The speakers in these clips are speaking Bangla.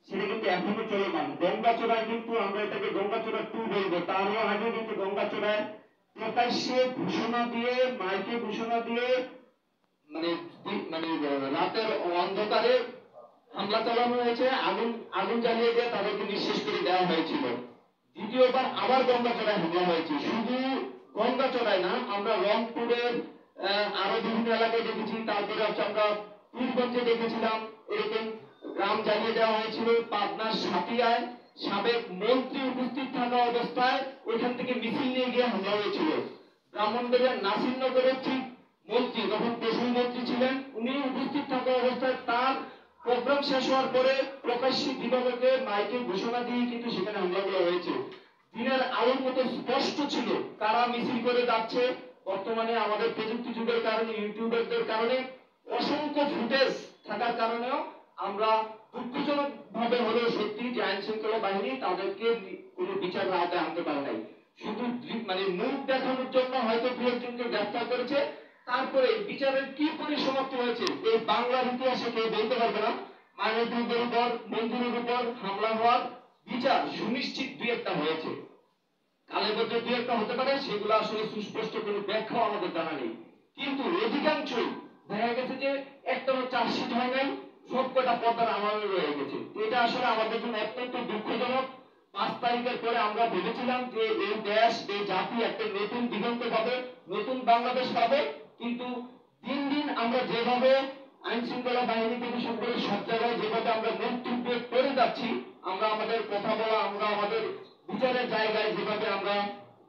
সেটা কিন্তু এখনো চলমান। গঙ্গাচড়ায় কিন্তু আমরা এটাকে গঙ্গাচড়া 2 বলবো, তারও আগে কিন্তু গঙ্গাচড়ায় প্রকাশ্যে ঘোষণা দিয়ে, মাইকে ঘোষণা দিয়ে মানে মানে রাতের অন্ধকারে হামলা চালানো হয়েছে, আগুন আগুন জ্বালিয়ে দিয়ে তাদেরকে নিঃশেষ করে দেওয়া হয়েছিল। দ্বিতীয়বার আবার গঙ্গাচড়ায় হামলা হয়েছে। শুধু গঙ্গাচড়ায় না, আমরা রংপুরের আরো বিভিন্ন এলাকায় দেখেছি, তারপরে হচ্ছে আমরা পীরগঞ্জে দেখেছিলাম এরকম গ্রাম জ্বালিয়ে দেওয়া হয়েছিল। পাবনার সাতিয়ায় সাবেক মন্ত্রী উপস্থিত থাকা অবস্থায় ওইখান থেকে মিছিল নিয়ে গিয়ে হামলা হয়েছিল। ব্রাহ্মণবাড়িয়ার নাসিরনগরের ঠিক মন্ত্রী, তখন কৌশল মন্ত্রী ছিলেন, উনি উপস্থিত থাকা অবস্থায় তার প্রোগ্রাম শেষ হওয়ার পরে প্রকাশ্যে দিবালোকে মাইকে ঘোষণা দিয়ে কিন্তু সেখানে হামলাগুলো হয়েছে। দিনের আলোর মতো স্পষ্ট ছিল কারা মিছিল করে যাচ্ছে। বর্তমানে আমাদের প্রযুক্তি যুগের কারণে, ইউটিউবারদের কারণে, অসংখ্য ফুটেজ থাকার কারণেও আমরা দুঃখজনক ভাবে হলেও সত্যি যে আইন শৃঙ্খলা বাহিনী তাদেরকে কোনো বিচারের আওতায় আনতে পারে নাই। শুধু মানে মুখ দেখানোর জন্য হয়তো দু একজনকে গ্রেফতার করেছে, তারপরে বিচারের কি পরিসমাপ্তি হয়েছে এই বাংলার ইতিহাসে কেউ বলতে পারবে না। মানবদের উপর, মন্দিরের উপর হামলা হওয়ার বিচার সুনিশ্চিত দুই একটা হয়েছে, কালের মধ্যে দুই একটা হতে পারে, সেগুলো আসলে সুস্পষ্ট কোনো ব্যাখ্যা আমাদের জানা নেই। কিন্তু অধিকাংশই দেখা গেছে যে একটাও চার্জশিট হয় নাই, সব কটা পর্দার আমাদের রয়ে গেছে। এটা আসলে আমাদের জন্য অত্যন্ত দুঃখজনক। 5 তারিখের পরে আমরা ভেবেছিলাম যে এই দেশ, এই জাতি একটা নতুন দিগন্ত পাবে, নতুন বাংলাদেশ পাবে। কিন্তু দিন দিন আমরা যেভাবে আইন শৃঙ্খলা বাহিনী থেকে শুরু করে সব জায়গায় যেভাবে আমরা মন্তব্য করে যাচ্ছি, আমরা আমাদের কথা বলা, আমরা আমাদের বিচারের জায়গায় যেভাবে আমরা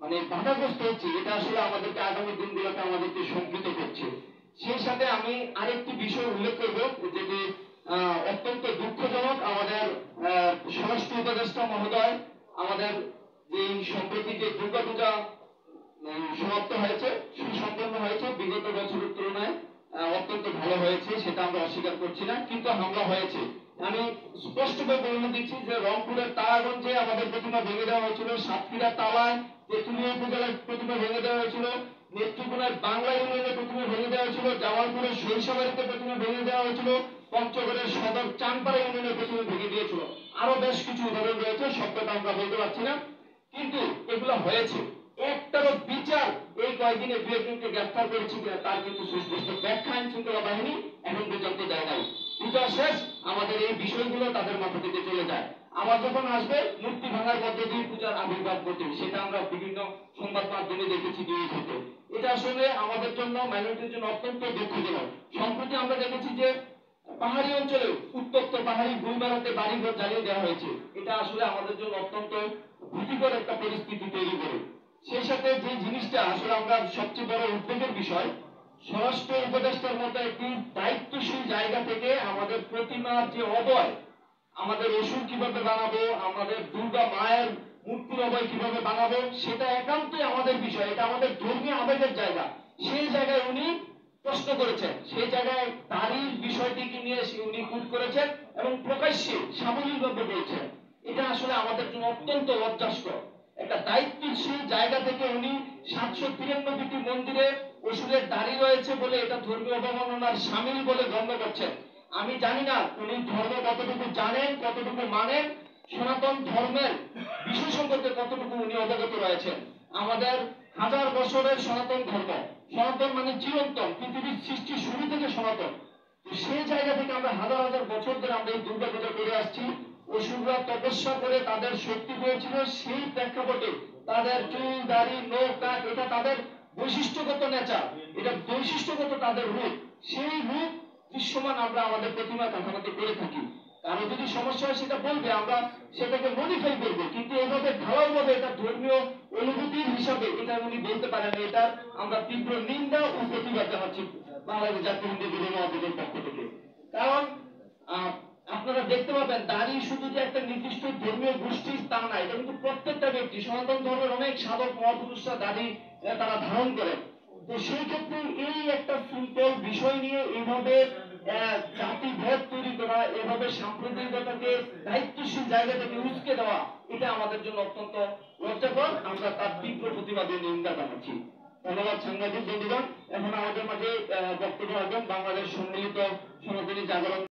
মানে বাধাগ্রস্ত হচ্ছি, এটা আসলে আমাদেরকে আগামী দিনগুলোতে আমাদেরকে শঙ্কিত করছে। সেই সাথে আমি আরেকটি বিষয় উল্লেখ করব, যেটি অত্যন্ত দুঃখজনক। আমাদের স্বরাষ্ট্র উপদেষ্টা মহোদয় আমাদের যে সম্প্রতি যে দুর্গাপূজা সমাপ্ত হয়েছে, সুসম্পন্ন হয়েছে, বিগত বছরের তুলনায় অত্যন্ত ভালো হয়েছে, সেটা আমরা অস্বীকার করছি না, কিন্তু হামলা হয়েছে। আমি স্পষ্টভাবে বলে দিচ্ছি যে রংপুরের তারাগঞ্জে আমাদের প্রতিমা ভেঙে দেওয়া হয়েছিল, সাতক্ষীরা তালায় তেঁতুলিয়া উপজেলার প্রতিমা ভেঙে দেওয়া হয়েছিল, নেত্রকোনার বাংলা ইউনিয়নের প্রতিমা ভেঙে দেওয়া হয়েছিল, জামালপুরের সরিষাবাড়িতে প্রতিমা ভেঙে দেওয়া হয়েছিল, পঞ্চগড়ের সদর চানপাড়া ইউনিয়নের প্রতিমা ভেঙে দিয়েছিল। আরো বেশ কিছু উদাহরণ রয়েছে, সবটা আমরা বলতে পারছি না, কিন্তু এগুলো হয়েছে। একটারও বিচার এই কয়েকদিনে দু একজনকে গ্রেফতার করেছি তার কিন্তু সুস্পষ্ট ব্যাখ্যা আইন শৃঙ্খলা বাহিনী এখন পর্যন্ত দেয় নাই। পূজা শেষ, আমাদের এই বিষয়গুলো তাদের মাথা থেকে চলে যায়। আবার যখন আসবে মূর্তি ভাঙার মধ্যে দিয়ে পূজার আবির্ভাব ঘটে, সেটা আমরা বিভিন্ন সংবাদ মাধ্যমে দেখেছি, নিউজ হতে। এটা আসলে আমাদের জন্য, মাইনরিটির জন্য অত্যন্ত দুঃখজনক। সম্প্রতি আমরা দেখেছি যে পাহাড়ি অঞ্চলে উত্তপ্ত পাহাড়ি গুলমারাতে বাড়িঘর জ্বালিয়ে দেওয়া হয়েছে। এটা আসলে আমাদের জন্য অত্যন্ত ভীতিকর একটা পরিস্থিতি তৈরি করে। সেই সাথে যে জিনিসটা আসলে আমরা সবচেয়ে বড় উদ্বেগের বিষয়, স্বরাষ্ট্র উপদেষ্টার মতো একটি দায়িত্বশীল জায়গা থেকে আমাদের প্রতিমার যে অবয়, আমাদের অসুর কিভাবে বানাবো, আমাদের দুর্গা মায়ের মূর্তির অবয় কিভাবে বানাবো, সেটা একান্তই আমাদের বিষয়, এটা আমাদের ধর্মীয় আবেগের জায়গা। সেই জায়গায় উনি প্রশ্ন করেছেন, সেই জায়গায় দাড়ির বিষয়টিকে নিয়ে উনি কুট করেছেন এবং প্রকাশ্যে সাবলীলভাবে বলছেন। এটা আসলে আমাদের জন্য অত্যন্ত লজ্জাস্কর। একটা দায়িত্বশীল জায়গা থেকে উনি 793টি মন্দিরে অসুরের দাড়ি রয়েছে বলে এটা ধর্মীয় অবমাননার শামিল বলে গণ্য করছেন। আমি জানি না উনি ধর্ম কতটুকু জানেন, কতটুকু মানেন, সনাতন ধর্মের বিষয় সম্পর্কে কতটুকু উনি অবগত রয়েছেন। আমাদের হাজার বছরের সনাতন ধর্ম, সনাতন মানে চিরন্তন, পৃথিবীর সৃষ্টি শুরু থেকে সনাতন। সেই জায়গা থেকে আমরা হাজার হাজার বছর ধরে আমরা এই দুর্গা পূজা করে আসছি। অসুররা তপস্যা করে তাদের শক্তি পেয়েছিল, সেই প্রেক্ষাপটে তাদের চুল, দাড়ি, নখ, কাক, এটা তাদের বৈশিষ্ট্যগত নেচার, এটা বৈশিষ্ট্যগত তাদের রূপ। সেই রূপ দৃশ্যমান আমরা আমাদের প্রতিমা কাঠামোতে করে থাকি। কারো যদি সমস্যা হয় সেটা বলবে, আমরা সেটাকে মডিফাই করব, কিন্তু এভাবে ঢালাও ভাবে এটা ধর্মীয় অনুভূতির হিসাবে এটা উনি বলতে পারেন। এটা আমরা তীব্র নিন্দা ও প্রতিবাদ জানাচ্ছি বাংলাদেশ জাতীয় হিন্দু যুব মহাজোটের পক্ষ থেকে। কারণ আপনারা দেখতে পাবেন দাড়ি শুধু যে একটা নির্দিষ্ট ধর্মীয় গোষ্ঠীর তা না, এটা কিন্তু প্রত্যেকটা ব্যক্তি, সনাতন ধর্মের অনেক সাধক মহাপুরুষরা দাড়ি তারা ধারণ করেন। তো সেই ক্ষেত্রে এই একটা সিম্পল বিষয় নিয়ে এইভাবে জাতিভেদ তৈরি করা, এভাবে সাম্প্রদায়িকতাকে দায়িত্বশীল জায়গা থেকে উস্কে দেওয়া, এটা আমাদের জন্য অত্যন্ত লজ্জাকর। আমরা তার তীব্র প্রতিবাদে নিন্দা জানাচ্ছি। ধন্যবাদ সাংবাদিক বন্ধুগণ। এখন আমাদের মাঝে বক্তব্য রাখবেন বাংলাদেশ সম্মিলিত সনাতনী জাগরণ